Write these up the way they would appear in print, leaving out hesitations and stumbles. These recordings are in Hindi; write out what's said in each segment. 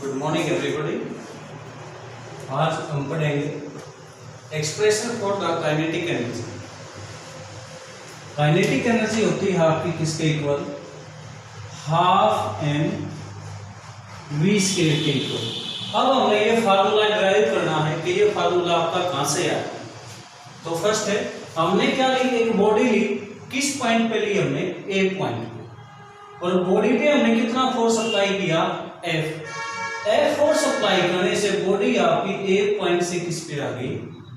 Good morning everybody. आज हम पढ़ेंगे expression for the kinetic energy. Kinetic energy होती है आपकी किसके इक्वल, हाफ एम वी स्क्वायर के इक्वल। अब हमें ये फार्मूला ड्राइव करना है कि ये फार्मूला आपका कहां से आया। तो फर्स्ट है, हमने क्या ली, एक बॉडी ली, किस पॉइंट पे ली हमने, ए पॉइंट पे, और बॉडी पे हमने कितना फोर्स अप्लाई किया, एफ। एफ फोर्स अप्लाई करने से बॉडी आपकी ए पॉइंट से किस पे आ गई,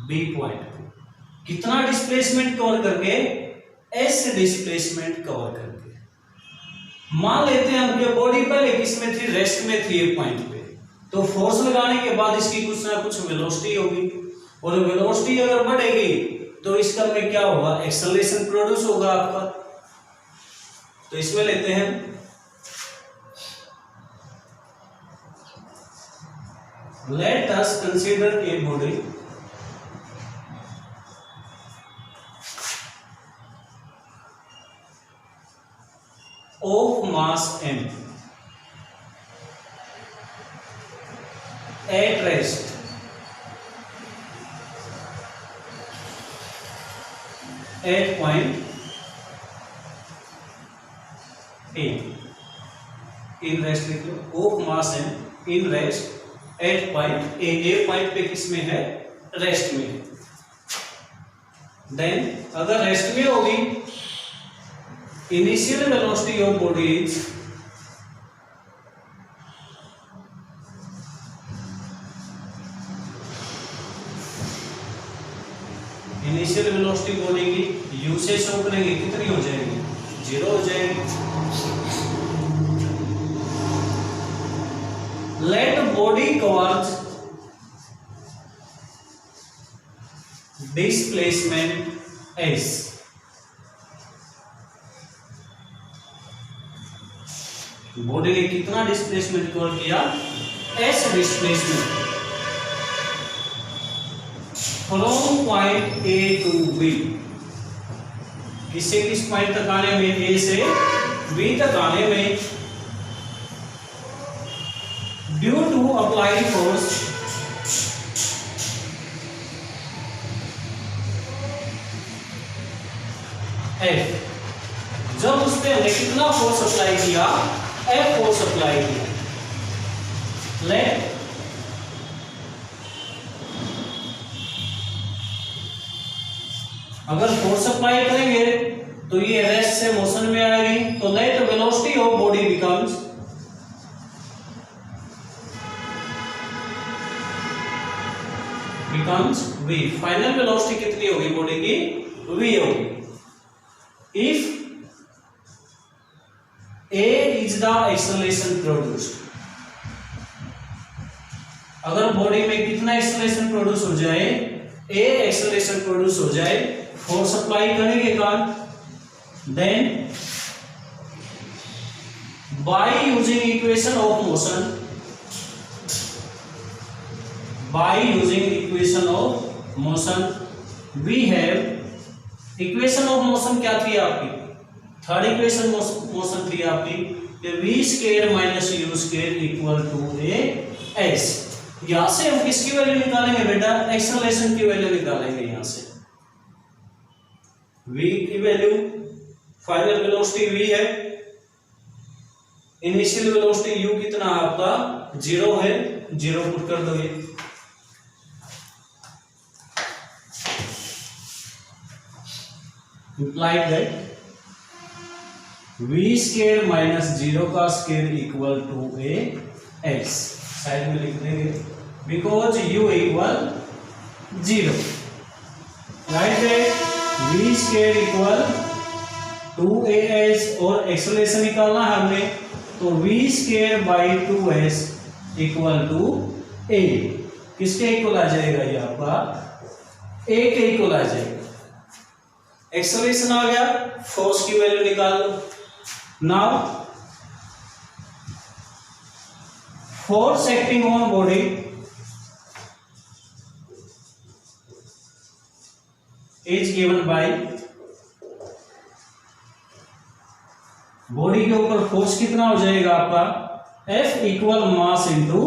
बी पॉइंट पे। कितना डिस्प्लेसमेंट कवर करके, एस डिस्प्लेसमेंट कवर करके। मान लेते हैं हम कि बॉडी पहले किस में थी, रेस्ट में थी ए पॉइंट पे, तो फोर्स लगाने के बाद इसकी कुछ ना कुछ वेलोसिटी होगी, और वेलोसिटी अगर बढ़ेगी तो इसका में क्या होगा, एक्सेलरेशन प्रोड्यूस होगा आपका। तो इसमें लेते हैं, let us consider a body of mass m at rest at point A, in rest लिख लो, of mass m in rest at point A point पे किस में है, रेस्ट में है। देन अगर रेस्ट में होगी, initial velocity of body is initial velocity body की यू से शो करेंगे, कितनी हो जाएगी, 0 हो जाएगी। Let body covers displacement s। Body ने कितना डिस्प्लेसमेंट कवर किया, s displacement from point a to b। किससे किस पॉइंट तक आने में, a से b तक आने में, due to applied force F. जब उस पे हमने कितना फोर्स अप्लाई किया, एफ फोर्स अप्लाई किया। लेट अगर फोर्स अप्लाई करेंगे तो ये रेस्ट से मोशन में आएगी, तो let velocity of body becomes v। Final velocity कितनी होगी बॉडी की, v होगी। If a is the acceleration produced, अगर बॉडी में कितना एक्सेलरेशन प्रोड्यूस हो जाए, a एक्सेलरेशन प्रोड्यूस हो जाए फोर्स अप्लाई करने के कारण, then by using equation of motion, by using equation of motion we have equation of motion क्या थी आपकी, थर्ड इक्वेशन मोशन थी आपकी कि v square minus u square equal to a s. यहां से हम किसकी वैल्यू निकालेंगे बेटा, एक्सेलरेशन की वैल्यू निकालेंगे। यहां से v की वैल्यू, फाइनल वेलोसिटी v है, इनिशियल वेलोसिटी u कितना आपका 0 है, 0 पुट कर दोगे। implied that v square minus 0 का square equal to a x. Side में लिख देंगे, बिकॉज u इक्वल 0। Write that v square equal 2as, और एक्सेलरेशन निकालना है हमने, तो v square by 2s equal to a। किसके इक्वल आ जाएगा, ये आपका a के इक्वल आ जाएगा। एक्सेलरेशन आ गया, फोर्स की वैल्यू निकाल लो। Now force acting on body is given by, body के ऊपर फोर्स कितना हो जाएगा आपका, F equal mass into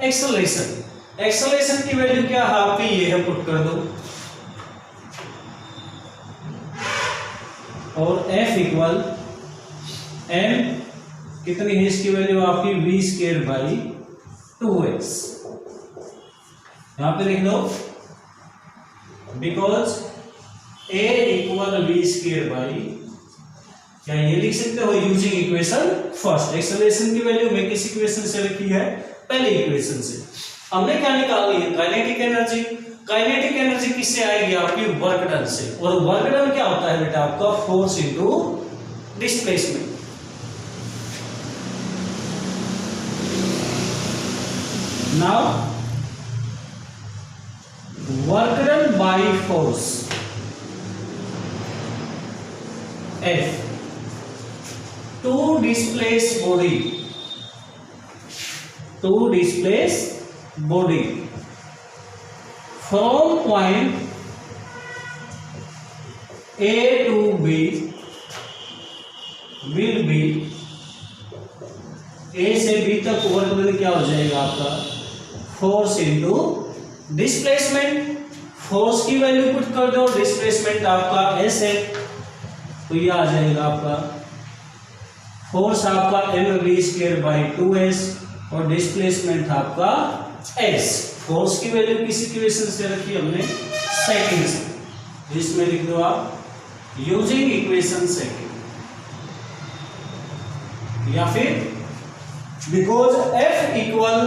acceleration. Acceleration की वैल्यू क्या है आपकी, ये है, पुट कर दो, और F इक्वल m कितनी है इसकी वैल्यू आपकी v स्क्वायर बाई 2s। यहां पे लिख लो because a equal v square by, क्या ये लिख सकते हो यूजिंग इक्वेशन फर्स्ट। एक्सेलरेशन की वैल्यू में किस इक्वेशन से रखी है, पहले इक्वेशन से। हमने क्या निकाली है, काइनेटिक एनर्जी। काइनेटिक एनर्जी किससे आएगी आपकी, वर्क डन से। और वर्क डन क्या होता है बेटा आपका, force into displacement. Now work done by force F to displace body from point A to B will be, A से B तक वर्क डन क्या हो जाएगा आपका, फोर्स इनटू डिस्प्लेसमेंट। फोर्स की वैल्यू पुट कर दो, डिस्प्लेसमेंट आपका S है, तो ये आ जाएगा आपका फोर्स आपका mv स्क्वायर बाई 2s और डिस्प्लेसमेंट आपका s। फोर्स की वैल्यू किस इक्वेशन से रखी हमने, सेकंड से, जिसमें लिख दो आप यूजिंग इक्वेशन सेकंड, या फिर because F equal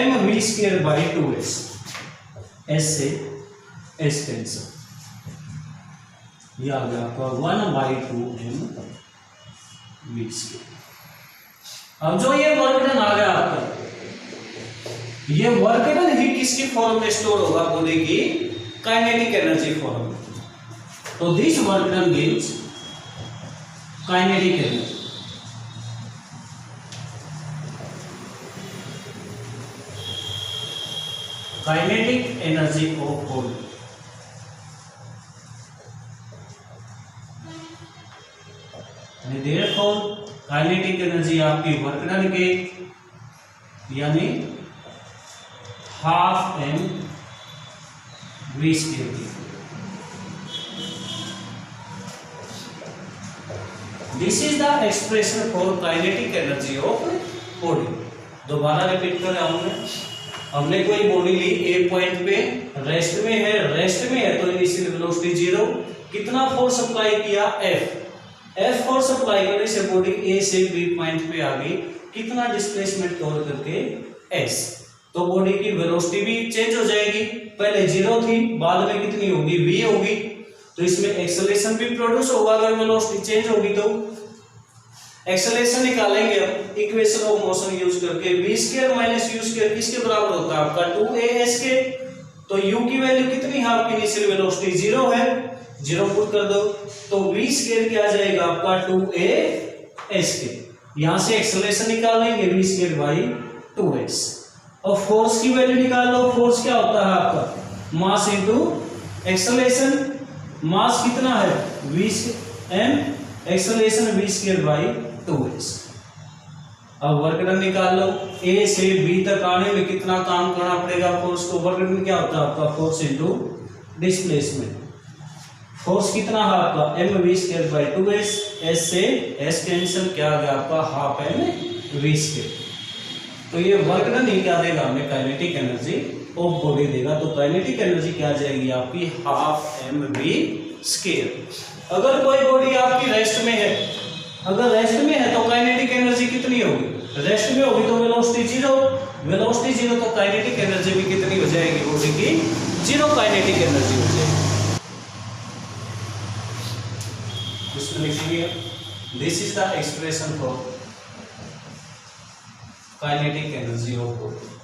mv square by 2s, s से s कैंसिल, यह आ गया आपका 1/2 mv स्क्वायर। अब जो ये वर्क डन आ गया आपका, ये वर्क डन ही किसकी फॉर्म में स्टोर होगा, बॉडी की काइनेटिक एनर्जी फॉर्म में। तो this work done gives kinetic energy. Kinetic energy of body, therefore kinetic energy आपकी वर्क डन के यानी हाफ m v स्क्वायर की। This is the expression for kinetic energy of body. दोबारा रिपीट कर रहा हूं मैं। हमने कोई बॉडी ली, ए पॉइंट पे रेस्ट में है, तो इनिशियल वेलोसिटी 0, कितना फोर्स अप्लाई किया, F फोर्स अप्लाई करने से बॉडी ए से बी पॉइंट पे आ गई, कितना डिस्प्लेसमेंट कवर करके s। तो बॉडी की वेलोसिटी भी चेंज हो जाएगी, पहले 0 थी, बाद में कितनी होगी, v होगी। तो इसमें एक्सेलरेशन भी प्रोड्यूस होगा अगर वेलोसिटी चेंज होगी। तो एक्सेलरेशन निकालेंगे हम इक्वेशन ऑफ मोशन यूज करके, v square minus u square किसके बराबर होता है आपका, 2as के। तो u की वैल्यू कितनी है आपकी, इनिशियल वेलोसिटी 0 है, 0 पुट कर दो, तो v स्क्वायर क्या आ जाएगा आपका 2as के। यहां से एक्सेलरेशन निकाल लेंगे v स्क्वायर बाई 2s, और फोर्स की वैल्यू निकाल लो। फोर्स क्या होता है आपका, मास इनटू एक्सेलरेशन। मास कितना है, v m, acceleration v square by 2s। अब वर्क डन निकाल लो, a से b तक आने में कितना काम करना पड़ेगा फोर्स को। वर्क डन क्या होता है आपका, फोर्स इनटू डिस्प्लेसमेंट। फोर्स कितना है आपका, mv square by 2s, s से s कैंसिल, क्या आ गया आपका हाफ mv स्क्वायर। तो ये वर्क डन ही क्या देगा हमें, काइनेटिक एनर्जी ऑफ बॉडी देगा। तो काइनेटिक एनर्जी क्या आ जाएगी आपकी, हाफ mv स्क्वायर। अगर कोई बॉडी आपकी रेस्ट में है, अगर रेस्ट में है तो काइनेटिक एनर्जी कितनी होगी, रेस्ट में होगी तो वेलोसिटी 0, वेलोसिटी 0 तो काइनेटिक एनर्जी भी कितनी हो जाएगी बॉडी की, 0 काइनेटिक एनर्जी हो जाएगी। इसमें लिखिए this is the expression for kinetic energy of body.